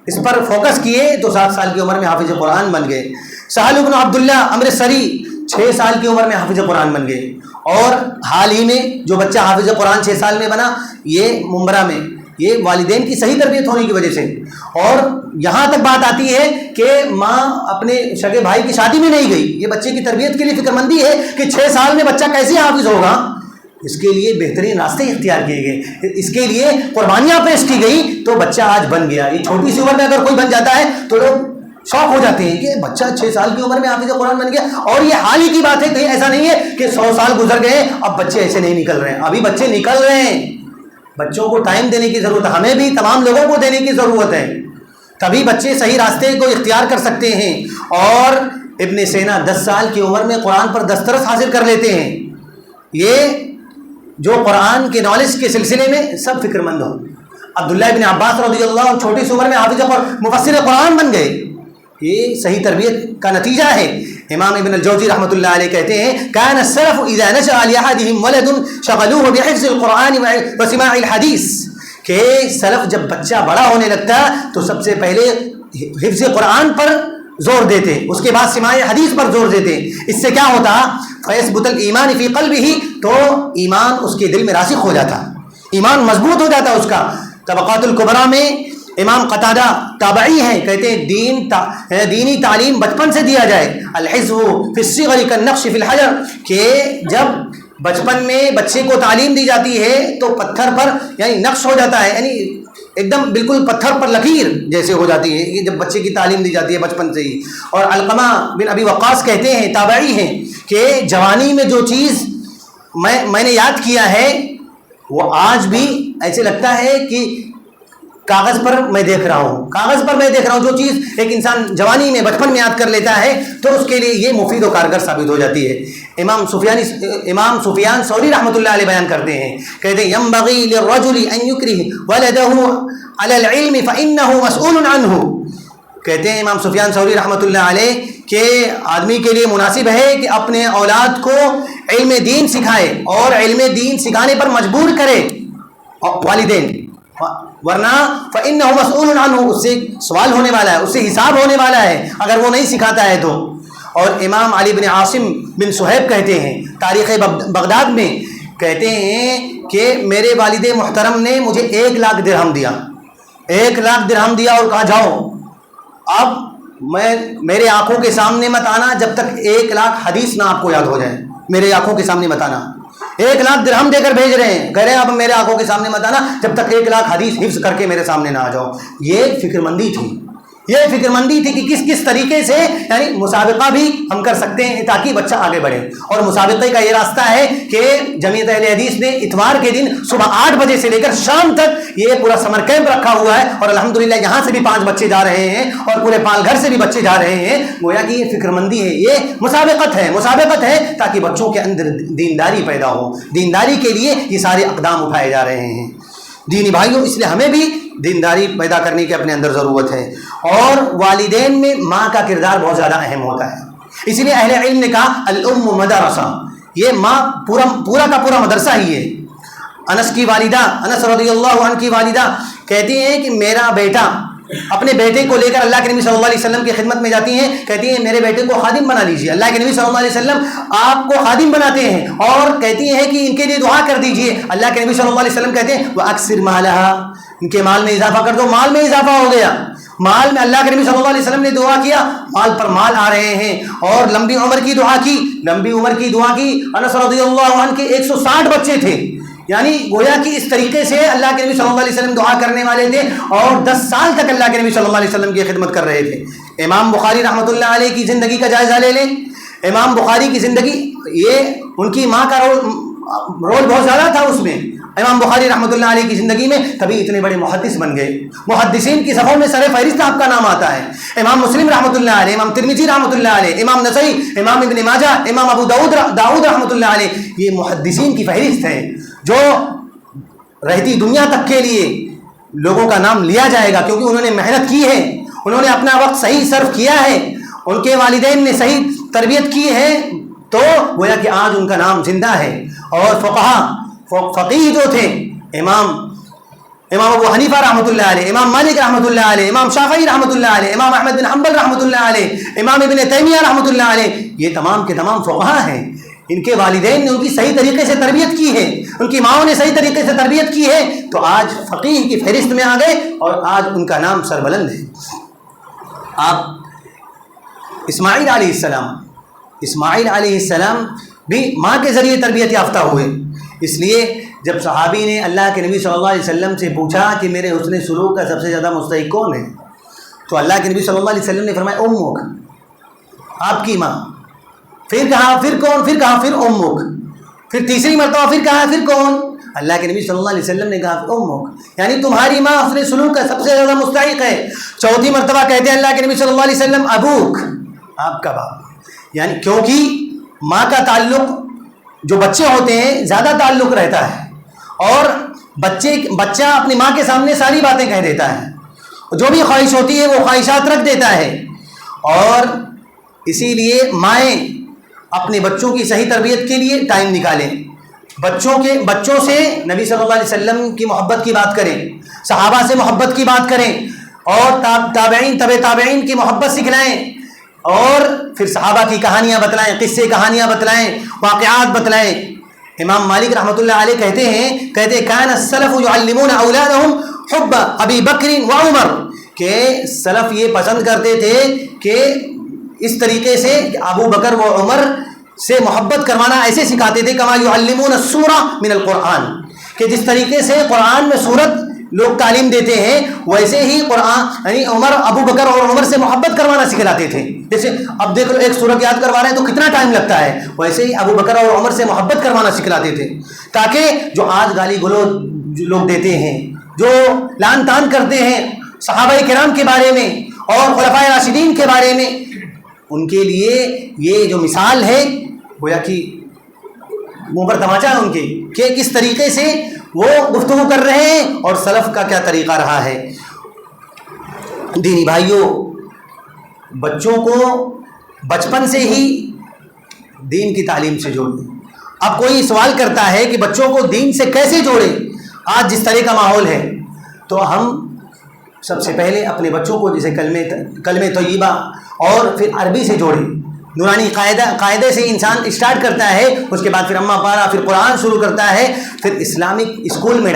اس پر فوکس کیے تو 7 سال کی عمر میں حافظ قرآن بن گئے۔ سہل بن عبداللہ امرتسری 6 سال کی عمر میں حافظ قرآن بن گئے، اور حال ہی میں جو بچہ حافظ قرآن 6 سال میں بنا، یہ ممبرا میں، یہ والدین کی صحیح تربیت ہونے کی وجہ سے۔ اور یہاں تک بات آتی ہے کہ ماں اپنے سگے بھائی کی شادی میں نہیں گئی، یہ بچے کی تربیت کے لیے فکر مندی ہے کہ 6 سال میں بچہ کیسے حافظ ہوگا۔ اس کے لیے بہترین راستے اختیار کیے گئے، اس کے لیے قربانیاں پیش کی گئی تو بچہ آج بن گیا۔ یہ چھوٹی سی عمر میں اگر کوئی بن جاتا ہے تو لوگ شوق ہو جاتے ہیں کہ بچہ 6 سال کی عمر میں حافظ قرآن بن گیا، اور یہ حال ہی کی بات ہے، کہیں ایسا نہیں ہے کہ 100 سال گزر گئے اب بچے ایسے نہیں نکل رہے ہیں۔ ابھی بچے نکل رہے ہیں، بچوں کو ٹائم دینے کی ضرورت ہے، ہمیں بھی تمام لوگوں کو دینے کی ضرورت ہے، تبھی بچے صحیح راستے کو اختیار کر سکتے ہیں۔ اور ابن سینا 10 سال کی عمر میں قرآن پر دسترس حاصل کر لیتے ہیں۔ یہ جو قرآن کے نالج کے سلسلے میں سب فکر مند ہوں۔ عبداللہ ابن عباس رضی اللہ عنہ چھوٹی سی عمر میں حافظ مفسر قرآن بن گئے، یہ صحیح تربیت کا نتیجہ ہے۔ امام ابن الجوزی رحمۃ اللہ علیہ کہتے ہیں كان السلف اذا نشأ لأحدهم ولد شغلوه بحفظ القرآن وسماع الحديث، کہ سلف جب بچہ بڑا ہونے لگتا تو سب سے پہلے حفظ قرآن پر زور دیتے، اس کے بعد سماع حدیث پر زور دیتے۔ اس سے کیا ہوتا؟ فیثبت الایمان فی قلبہ، تو ایمان اس کے دل میں راسخ ہو جاتا، ایمان مضبوط ہو جاتا اس کا۔ طبقات الکبریٰ میں امام قتادہ تابعی ہیں، کہتے ہیں دینی تعلیم بچپن سے دیا جائے، الحفظ فی الصغر کالنقش فی الحجر، کہ جب بچپن میں بچے کو تعلیم دی جاتی ہے تو پتھر پر یعنی نقش ہو جاتا ہے، یعنی ایک دم بالکل پتھر پر لکیر جیسے ہو جاتی ہے، یہ جب بچے کی تعلیم دی جاتی ہے بچپن سے ہی۔ اور علقمہ بن ابی وقاص کہتے ہیں، تابعی ہیں، کہ جوانی میں جو چیز میں نے یاد کیا ہے وہ آج بھی ایسے لگتا ہے کہ کاغذ پر میں دیکھ رہا ہوں، جو چیز ایک انسان جوانی میں بچپن میں یاد کر لیتا ہے تو اس کے لیے یہ مفید و کارگر ثابت ہو جاتی ہے۔ امام سفیان ثوری رحمۃ اللہ علیہ بیان کرتے ہیں، کہتے ہیں ينبغي للرجل ان يكره ولده على العلم فانه مسؤول عنه، کہتے ہیں امام سفیان ثوری رحمۃ اللہ علیہ کہ آدمی کے لیے مناسب ہے کہ اپنے اولاد کو علم دین سکھائے اور علم دین سکھانے پر مجبور کرے والدین، ورنہ فإنه مسؤول عنه، اس سے سوال ہونے والا ہے، اس سے حساب ہونے والا ہے اگر وہ نہیں سکھاتا ہے تو۔ اور امام علی بن عاصم بن صہیب کہتے ہیں تاریخ بغداد میں، کہتے ہیں کہ میرے والد محترم نے مجھے 1 لاکھ درہم دیا، 1 لاکھ درہم دیا اور کہا جاؤ اب میرے آنکھوں کے سامنے مت آنا جب تک 1 لاکھ حدیث نہ آپ کو یاد ہو جائے، میرے آنکھوں کے سامنے مت آنا۔ 1 لاکھ درہم دے کر بھیج رہے ہیں، کہہ رہے ہیں اب میرے آنکھوں کے سامنے مت آنا جب تک 1 لاکھ حدیث حفظ کر کے میرے سامنے نہ آ جاؤ۔ یہ فکر مندی تھی کہ کس طریقے سے یعنی مسابقہ بھی ہم کر سکتے ہیں تاکہ بچہ آگے بڑھے۔ اور مسابقے کا یہ راستہ ہے کہ جمعیت اہل حدیث نے اتوار کے دن صبح 8 بجے سے لے کر شام تک یہ پورا سمر کیمپ رکھا ہوا ہے، اور الحمدللہ یہاں سے بھی 5 بچے جا رہے ہیں اور پورے پال گھر سے بھی بچے جا رہے ہیں۔ گویا کہ یہ فکر مندی ہے، یہ مسابقت ہے تاکہ بچوں کے اندر دینداری پیدا ہو، دینداری کے لیے یہ سارے اقدام اٹھائے جا رہے ہیں۔ دینی بھائیوں، اس لیے ہمیں بھی دینداری پیدا کرنے کی اپنے اندر ضرورت ہے، اور والدین میں ماں کا کردار بہت زیادہ اہم ہوتا ہے۔ اسی لیے اہل علم نے کہا الام مدرسہ، یہ ماں پورا کا پورا مدرسہ ہی ہے۔ انس رضی اللہ عنہ کی والدہ کہتی ہیں کہ میرا بیٹا، اپنے بیٹے کو لے کر اللہ کے نبی صلی اللہ علیہ وسلم کی خدمت میں جاتی ہیں، کہتی ہیں میرے بیٹے کو خادم بنا لیجیے۔ اللہ کے نبی صلی اللہ علیہ وسلم آپ کو خادم بناتے ہیں اور کہتی ہیں کہ ان کے لیے دعا کر دیجیے۔ اللہ کے نبی صلی اللہ علیہ وسلم کہتے ہیں وَأَكْثِرْ مَالَهَا، ان کے مال میں اضافہ کر دو، مال میں اضافہ ہو گیا۔ مال میں اللہ کے نبی صلی اللہ علیہ وسلم نے دعا کیا، مال پر مال آ رہے ہیں، اور لمبی عمر کی دعا کی۔ انس رضی اللہ عنہ کے 160 بچے تھے، یعنی گویا کہ اس طریقے سے اللہ کے نبی صلی اللہ علیہ وسلم دعا کرنے والے تھے، اور 10 سال تک اللہ کے نبی صلی اللہ علیہ وسلم کی خدمت کر رہے تھے۔ امام بخاری رحمۃ اللہ علیہ کی زندگی کا جائزہ لے لیں۔ امام بخاری کی زندگی، یہ ان کی ماں کا رول بہت زیادہ تھا اس میں۔ امام بخاری رحمۃ اللہ علیہ کی زندگی میں تبھی اتنے بڑے محدث بن گئے. محدثین کی صفوں میں سر فہرست آپ کا نام آتا ہے. امام مسلم رحمۃ اللہ علیہ, امام ترمذی رحمۃ اللہ علیہ, امام نسائی, امام ابن ماجہ, امام ابو داؤد رحمۃ اللہ علیہ, یہ محدثین کی فہرست ہے جو رہتی دنیا تک کے لیے لوگوں کا نام لیا جائے گا, کیونکہ انہوں نے محنت کی ہے, انہوں نے اپنا وقت صحیح صرف کیا ہے, ان کے والدین نے صحیح تربیت کی ہے, تو گویا کہ آج ان کا نام زندہ ہے. اور فقیہ جو تھے, امام ابو حنیفہ رحمۃ اللہ علیہ, امام مالک رحمۃ اللہ علیہ, امام شافعی رحمۃ اللہ علیہ, امام احمد بن حنبل رحمۃ اللہ علیہ, امام ابن تیمیہ رحمۃ اللہ علیہ, یہ تمام کے تمام فقہا ہیں. ان کے والدین نے ان کی صحیح طریقے سے تربیت کی ہے, ان کی ماؤں نے صحیح طریقے سے تربیت کی ہے, تو آج فقیہ کی فہرست میں آ گئے اور آج ان کا نام سربلند ہے. آپ اسماعیل علیہ السلام بھی ماں کے ذریعے تربیت یافتہ ہوئے. اس لیے جب صحابی نے اللہ کے نبی صلی اللہ علیہ وسلم سے پوچھا کہ میرے حسن سلوک کا سب سے زیادہ مستحق کون ہے, تو اللہ کے نبی صلی اللہ علیہ وسلم نے فرمایا امک, آپ کی ماں. پھر کہا پھر کون, پھر کہا پھر امک, پھر تیسری مرتبہ پھر کہا پھر کون, اللہ کے نبی صلی اللہ علیہ وسلم نے کہا امک, یعنی تمہاری ماں حسن سلوک کا سب سے زیادہ مستحق ہے. چوتھی مرتبہ کہتے ہیں اللہ کے نبی صلی اللہ علیہ وسلم ابوک, آپ کا باپ. یعنی کیونکہ ماں کا تعلق جو بچے ہوتے ہیں زیادہ تعلق رہتا ہے, اور بچہ اپنی ماں کے سامنے ساری باتیں کہہ دیتا ہے, جو بھی خواہش ہوتی ہے وہ خواہشات رکھ دیتا ہے. اور اسی لیے مائیں اپنے بچوں کی صحیح تربیت کے لیے ٹائم نکالیں, بچوں سے نبی صلی اللہ علیہ وسلم کی محبت کی بات کریں, صحابہ سے محبت کی بات کریں, اور تابعین تابعین کی محبت سکھلائیں, اور پھر صحابہ کی کہانیاں بتلائیں, قصے کہانیاں بتلائیں, واقعات بتلائیں. امام مالک رحمۃ اللہ علیہ کہتے کان السلف يعلمون اولادهم حب ابی بکر و عمر, کہ سلف یہ پسند کرتے تھے کہ اس طریقے سے ابو بکر و عمر سے محبت کروانا ایسے سکھاتے تھے, کما يعلمون السورہ من القرآن, کہ جس طریقے سے قرآن میں سورت لوگ تعلیم دیتے ہیں ویسے ہی قرآن یعنی ابو بکر اور عمر سے محبت کروانا سکھلاتے تھے. جیسے اب دیکھ لو ایک سورت یاد کروا رہے ہیں تو کتنا ٹائم لگتا ہے, ویسے ہی ابو بکر اور عمر سے محبت کروانا سکھلاتے تھے, تاکہ جو آج گالی گلوچ لوگ دیتے ہیں, جو لان تان کرتے ہیں صحابہ کرام کے بارے میں اور خلفائے راشدین کے بارے میں, ان کے لیے یہ جو مثال ہے گویا کہ منہ پر تماچا ہے ان کے, کہ کس طریقے سے وہ گفتگو کر رہے ہیں اور سلف کا کیا طریقہ رہا ہے. دینی بھائیوں, بچوں کو بچپن سے ہی دین کی تعلیم سے جوڑیں. اب کوئی سوال کرتا ہے کہ بچوں کو دین سے کیسے جوڑیں, آج جس طرح کا ماحول ہے, تو ہم سب سے پہلے اپنے بچوں کو جیسے کلمہ طیبہ اور پھر عربی سے جوڑیں. نورانی قاعدے سے انسان اسٹارٹ کرتا ہے, اس کے بعد پھر اما پارا, پھر قرآن شروع کرتا ہے, پھر اسلامک اسکول میں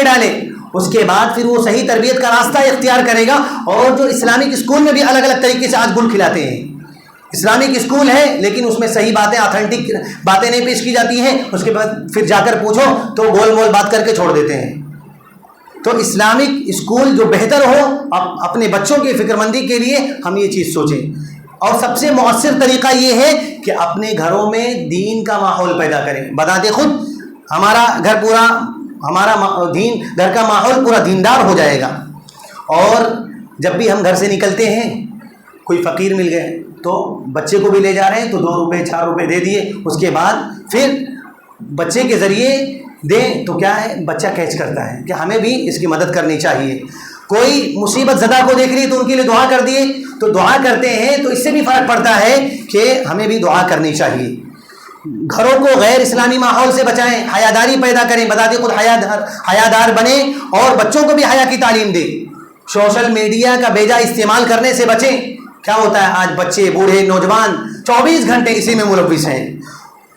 ڈالیں, اس کے بعد پھر وہ صحیح تربیت کا راستہ اختیار کرے گا. اور جو اسلامک اسکول میں بھی الگ الگ طریقے سے آج گل کھلاتے ہیں, اسلامک اسکول ہے لیکن اس میں صحیح باتیں آتھینٹک باتیں نہیں پیش کی جاتی ہیں, اس کے بعد پھر جا کر پوچھو تو گول مول بات کر کے چھوڑ دیتے ہیں. تو اسلامک اسکول جو بہتر ہو, اپنے بچوں کی فکر مندی کے لیے ہم یہ چیز سوچیں. اور سب سے مؤثر طریقہ یہ ہے کہ اپنے گھروں میں دین کا ماحول پیدا کریں. بتاتے خود ہمارا گھر پورا, ہمارا گھر کا ماحول پورا دیندار ہو جائے گا. اور جب بھی ہم گھر سے نکلتے ہیں, کوئی فقیر مل گئے تو بچے کو بھی لے جا رہے ہیں تو 2 روپے 4 روپے دے دیے, اس کے بعد پھر بچے کے ذریعے دیں تو کیا ہے, بچہ کیچ کرتا ہے کہ ہمیں بھی اس کی مدد کرنی چاہیے. کوئی مصیبت زدہ کو دیکھ لی تو ان کے لیے دعا کر دیے, تو دعا کرتے ہیں تو اس سے بھی فرق پڑتا ہے کہ ہمیں بھی دعا کرنی چاہیے. گھروں کو غیر اسلامی ماحول سے بچائیں, حیاداری پیدا کریں, بتاتے خود حیادار بنیں اور بچوں کو بھی حیا کی تعلیم دیں. سوشل میڈیا کا بیجا استعمال کرنے سے بچیں. کیا ہوتا ہے آج بچے, بوڑھے, نوجوان 24 گھنٹے اسی میں ملوث ہیں.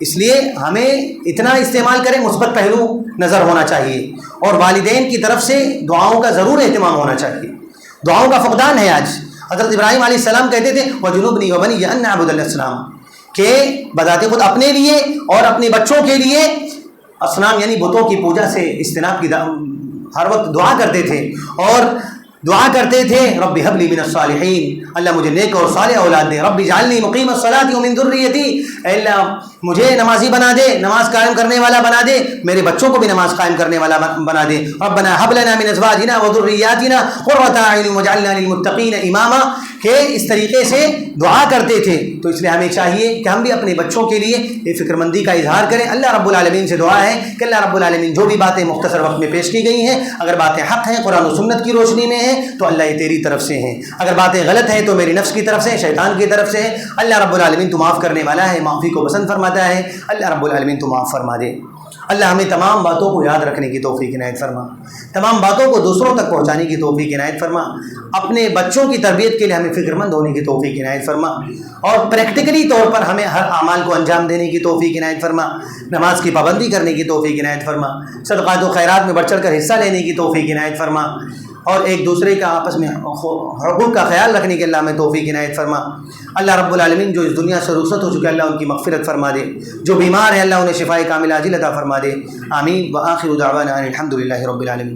اس لیے ہمیں اتنا استعمال کریں, مثبت پہلو نظر ہونا چاہیے, اور والدین کی طرف سے دعاؤں کا ضرور اہتمام ہونا چاہیے. دعاؤں کا فقدان ہے آج. حضرت ابراہیم علیہ السلام کہتے تھے وَجُنُوبْنِي وَبَنِيَّ أَن نَعْبُدَ الْأَصْنَامَ, کہ بذات خود اپنے لیے اور اپنے بچوں کے لیے اصنام یعنی بتوں کی پوجا سے اجتناب کی ہر وقت دعا کرتے تھے. اور دعا کرتے تھے رب هب لي من الصالحین، اللہ مجھے نیک اور صالح اولاد دے، رب اجعلنی مقیم الصلاۃ ومن ذریتی، اے اللہ مجھے نمازی بنا دے، نماز قائم کرنے والا بنا دے، میرے بچوں کو بھی نماز قائم کرنے والا بنا دے، ربنا هب لنا من ازواجنا وذریاتنا قرۃ اعین واجعلنا للمتقین اماما، کہ اس طریقے سے دعا کرتے تھے۔ تو اس لیے ہمیں چاہیے کہ ہم بھی اپنے بچوں کے لیے یہ فکر مندی کا اظہار کریں۔ اللہ رب العالمین سے دعا ہے کہ اللہ رب العالمین جو بھی باتیں مختصر وقت میں پیش کی گئی ہیں، اگر باتیں حق ہیں، قرآن و سنت کی روشنی میں ہیں، تو اللہ یہ تیری طرف سے ہیں، اگر باتیں غلط ہیں تو میری نفس کی طرف سے، شیطان کی طرف سے ہیں۔ اللہ رب العالمین تو معاف کرنے والا ہے، معافی کو پسند فرماتا ہے۔ اللہ رب العالمین تو معاف فرما دے۔ اللہ ہمیں تمام باتوں کو یاد رکھنے کی توفیق عنایت فرما، تمام باتوں کو دوسروں تک پہنچانے کی توفیق عنایت فرما، اپنے بچوں کی تربیت کے لیے ہمیں فکر مند ہونے کی توفیق عنایت فرما، اور پریکٹیکلی طور پر ہمیں ہر اعمال کو انجام دینے کی توفیق عنایت فرما، نماز کی پابندی کرنے کی توفیق عنایت فرما، صدقات و خیرات میں بڑھ چڑھ کر حصہ لینے کی توفیق عنایت فرما، اور ایک دوسرے کا آپس میں حقوق کا خیال رکھنے کے اللہ میں توفیق عنایت فرما۔ اللہ رب العالمین جو اس دنیا سے رخصت ہو چکے اللہ ان کی مغفرت فرما دے، جو بیمار ہیں اللہ انہیں شفائے کاملہ عاجل عطا فرما دے۔ آمین۔ وآخر دعوانا ان الحمد للہ رب العالمین۔